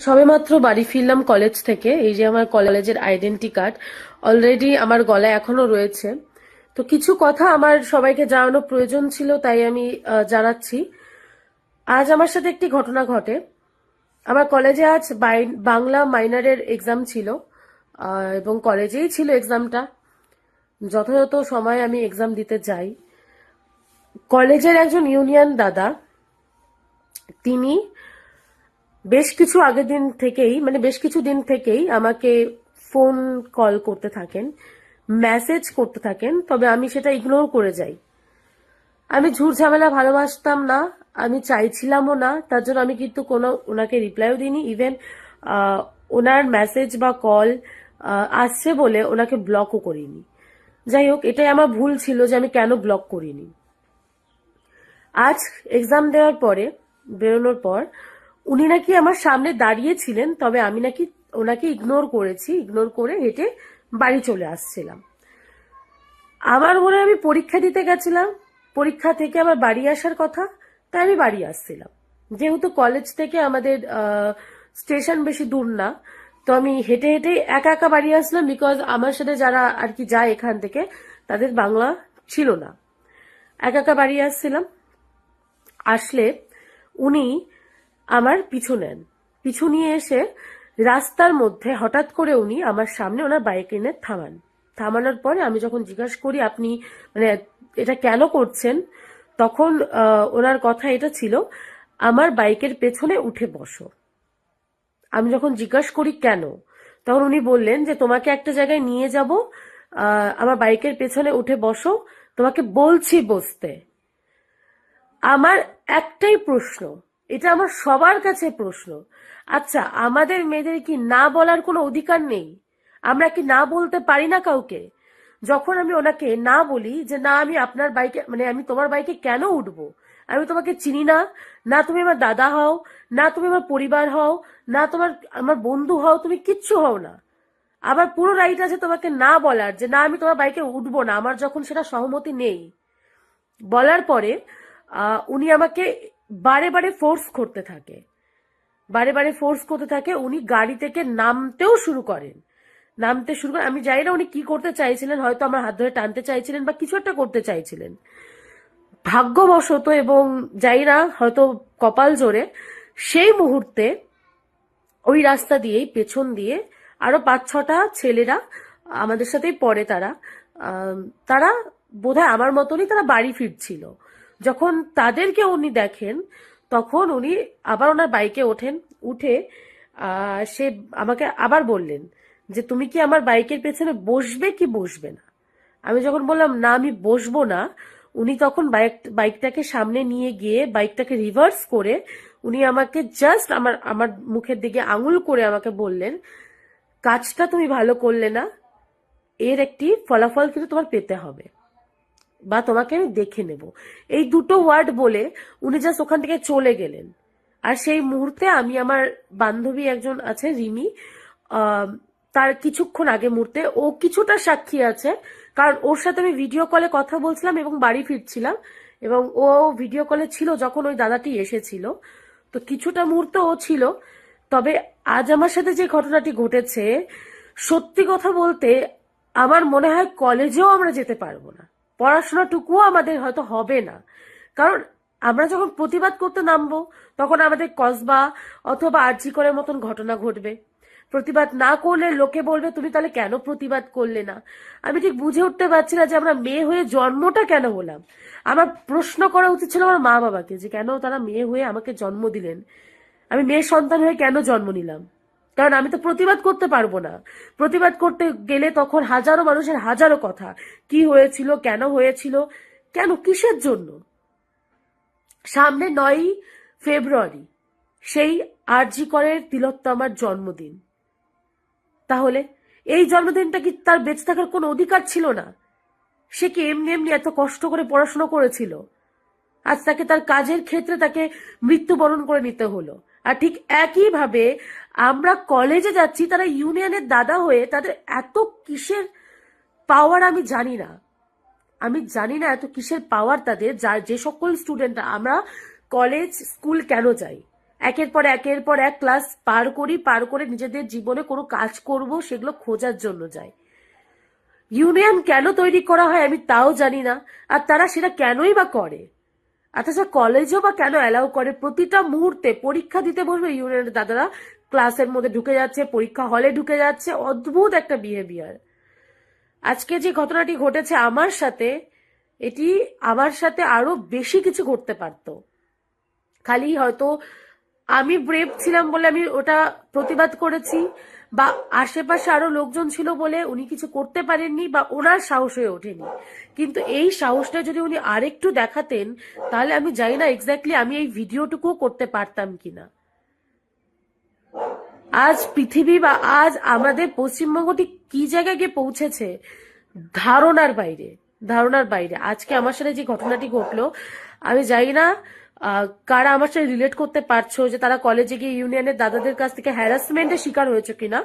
সবেমাত্র বাড়ি ফিরলাম কলেজ থেকে। এই যে আমার কলেজের আইডেন্টি কার্ড অলরেডি আমার গলায় এখনো রয়েছে। তো কিছু কথা আমার সবাইকে জানানো প্রয়োজন ছিল, তাই আমি জানাচ্ছি। আজ আমার সাথে একটি ঘটনা ঘটে। আমার কলেজে আজ বাংলা মাইনরের এক্সাম ছিল, এবং কলেজেই ছিল এক্সামটা। যথাযথ সময় আমি এক্সাম দিতে যাই। কলেজের একজন ইউনিয়ন দাদা, তিনি বেশ কিছু দিন থেকেই আমাকে ফোন কল করতে থাকেন, মেসেজ করতে থাকেন, তবে আমি সেটা ইগনোর করে যাই। আমি ঝুট ঝামেলা ভালোবাসতাম না, আমি চাইছিলামও না, তার জন্য আমি কিন্তু কোনো ওনাকে রিপ্লাইও দিইনি। ইভেন ওনার মেসেজ বা কল আসছে বলে ওনাকে ব্লকও করিনি। যাই হোক, এটাই আমার ভুল ছিল যে আমি কেন ব্লক করিনি। আজ এক্সাম দেওয়ার পরে বেরোনোর পর উনি নাকি আমার সামনে দাঁড়িয়েছিলেন, তবে আমি নাকি ওনাকে ইগনোর করেছি। ইগনোর করে হেঁটে বাড়ি চলে আসছিলাম। আমার মনে হয় আমি পরীক্ষা দিতে গেছিলাম, পরীক্ষা থেকে আমার বাড়ি আসার কথা, তাই আমি বাড়ি আসছিলাম। যেহেতু কলেজ থেকে আমাদের স্টেশন বেশি দূর না, তো আমি হেঁটে হেঁটে একা একা বাড়ি আসলাম, বিকজ আমার সাথে যারা আর কি যায় এখান থেকে তাদের বাংলা ছিল না। একা একা বাড়ি আসছিলাম। আসলে উনি আমার পিছু নেন। পিছু নিয়ে এসে রাস্তার মধ্যে হঠাৎ করে উনি আমার সামনে ওনার বাইক এনে থামান। থামানোর পরে আমি যখন জিজ্ঞাসা করি আপনি মানে এটা কেন করছেন, তখন ওনার কথা এটা ছিল, আমার বাইকের পেছনে উঠে বসো। আমি যখন জিজ্ঞাসা করি কেন, তখন উনি বললেন যে তোমাকে একটা জায়গায় নিয়ে যাব, আমার বাইকের পেছনে উঠে বসো, তোমাকে বলছি বসতে। আমার একটাই প্রশ্ন, এটা আমার সবার কাছে প্রশ্ন, আচ্ছা আমাদের মেয়েদের কি না বলার কোনো অধিকার নেই? আমরা কি না বলতে পারি না কাউকে? যখন আমি ওনাকে না বলি যে না আমি আপনার বাইকে আমি তোমার বাইকে কেন উঠবো, আমি তোমাকে চিনি না, না তুমি আমার দাদা হও, না তুমি আমার পরিবার হও, না আমার বন্ধু হও, তুমি কিচ্ছু হও না। আবার পুরো রাইট আছে তোমাকে না বলার যে না আমি তোমার বাইকে উঠবো না, আমার যখন সেটা সহমতি নেই। বলার পরে উনি আমাকে বারে বারে ফোর্স করতে থাকে, বারে বারে ফোর্স করতে থাকে। উনি গাড়ি থেকে নামতেও শুরু করেন, আমি জানি না উনি কি করতে চাইছিলেন, হয়তো আমার হাত ধরে টানতে চাইছিলেন বা কিছু একটা করতে চাইছিলেন। ভাগ্যবশত এবং জানি না হয়তো কপাল জোরে, সেই মুহূর্তে ওই রাস্তা দিয়েই পেছন দিয়ে আরো 5-6টা ছেলেরা আমাদের সাথেই পড়ে, তারা বোধহয় আমার মতনই তারা বাড়ি ফিরছিল। যখন তাদেরকে উনি দেখেন, তখন উনি আবার ওনার বাইকে ওঠেন। উঠে সে আমাকে আবার বললেন যে তুমি কি আমার বাইকের পেছনে বসবে কি বসবে না। আমি যখন বললাম না আমি বসবো না, উনি তখন বাইকটাকে সামনে নিয়ে গিয়ে বাইকটাকে রিভার্স করে উনি আমাকে জাস্ট আমার আমার মুখের দিকে আঙুল করে আমাকে বললেন, কাজটা তুমি ভালো করলে না, এর একটি ফলাফল কিন্তু তোমার পেতে হবে, বা তোমাকে আমি দেখে নেব। এই দুটো ওয়ার্ড বলে উনি জাস্ট ওখান থেকে চলে গেলেন। আর সেই মুহূর্তে আমি আমার বান্ধবী একজন আছে রিমি, তার কিছুক্ষণ আগে মুহূর্তে ও কিছুটা সাক্ষী আছে, কারণ ওর সাথে আমি ভিডিও কলে কথা বলছিলাম এবং বাড়ি ফিরছিলাম, এবং ও ভিডিও কলে ছিল যখন ওই দাদাটি এসেছিল। তো কিছুটা মুহূর্ত ও ছিল। তবে আজ আমার সাথে যে ঘটনাটি ঘটেছে, সত্যি কথা বলতে আমার মনে হয় কলেজেও আমরা যেতে পারবো না, পড়াশোনাটুকুও আমাদের হয়তো হবে না। কারণ আমরা যখন প্রতিবাদ করতে নামবো, তখন আমাদের কসবা অথবা আরজি করের মতন ঘটনা ঘটবে। প্রতিবাদ না করলে লোকে বলবে তুমি তাহলে কেন প্রতিবাদ করলে না। আমি ঠিক বুঝে উঠতে পারছি না যে আমরা মেয়ে হয়ে জন্মটা কেন হলাম। আমার প্রশ্ন করা উচিত ছিল আমার মা বাবাকে, যে কেন তারা মেয়ে হয়ে আমাকে জন্ম দিলেন, আমি মেয়ে সন্তান হয়ে কেন জন্ম নিলাম। কারণ আমি তো প্রতিবাদ করতে পারবো না। প্রতিবাদ করতে গেলে তখন হাজারো মানুষের হাজারো কথা, কি হয়েছিল, কেন হয়েছিল, কেন, কিসের জন্য। সামনে 9ই ফেব্রুয়ারি, সেই আরজি করের তিলোত্তমার জন্মদিন। তাহলে এই জন্মদিনটা কি তার বেঁচে থাকার কোনো অধিকার ছিল না? সে কি এমনি এমনি এত কষ্ট করে পড়াশোনা করেছিল? আজ তাকে তার কাজের ক্ষেত্রে তাকে মৃত্যুবরণ করে নিতে হলো। আর ঠিক একইভাবে আমরা কলেজে যাচ্ছি, তারা ইউনিয়নের দাদা হয়ে তাদের এত কিসের পাওয়ার আমি জানি না। এত কিসের পাওয়ার তাদের, যে সকল স্টুডেন্টরা আমরা কলেজ স্কুল কেন যাই, একের পর এক ক্লাস পার করে নিজেদের জীবনে কোনো কাজ করব সেগুলো খোঁজার জন্য যাই। ইউনিয়ন কেন তৈরি করা হয় আমি তাও জানি না, আর তারা সেটা কেনই বা করে। অথচ কলেজও বা কেন অ্যালাউ করে? প্রতিটা মুহূর্তে পরীক্ষা দিতে বলবে ইউনিয়নের দাদারা ক্লাসের মধ্যে ঢুকে যাচ্ছে, পরীক্ষা হলে ঢুকে যাচ্ছে। অদ্ভুত একটা বিহেভিয়ার। আজকে যে ঘটনাটি ঘটেছে আমার সাথে, এটি আমার সাথে আরো বেশি কিছু ঘটতে পারতো। খালি হয়তো আমি ব্রেভ ছিলাম বলে আমি ওটা প্রতিবাদ করেছি, বা আশেপাশে আরো লোকজন ছিল বলে উনি কিছু করতে পারেননি, বা ওনার সাহস হয়ে ওঠেনি। কিন্তু এই সাহসটা যদি উনি আরেকটু দেখাতেন, তাহলে আমি জানি না এক্স্যাক্টলি আমি এই ভিডিওটুকুও করতে পারতাম কিনা। আজ পৃথিবী বা আজ আমাদের পশ্চিমবঙ্গটি কি জায়গায় গিয়ে পৌঁছেছে, ধারণার বাইরে, ধারণার বাইরে। আজকে আমার সাথে যে ঘটনাটি ঘটলো, আমি জানি না কারা আমার সাথে রিলেট করতে পারছো যে তারা কলেজে গিয়ে ইউনিয়নের দাদাদের কাছ থেকে হ্যারাসমেন্টের শিকার হয়েছে কিনা।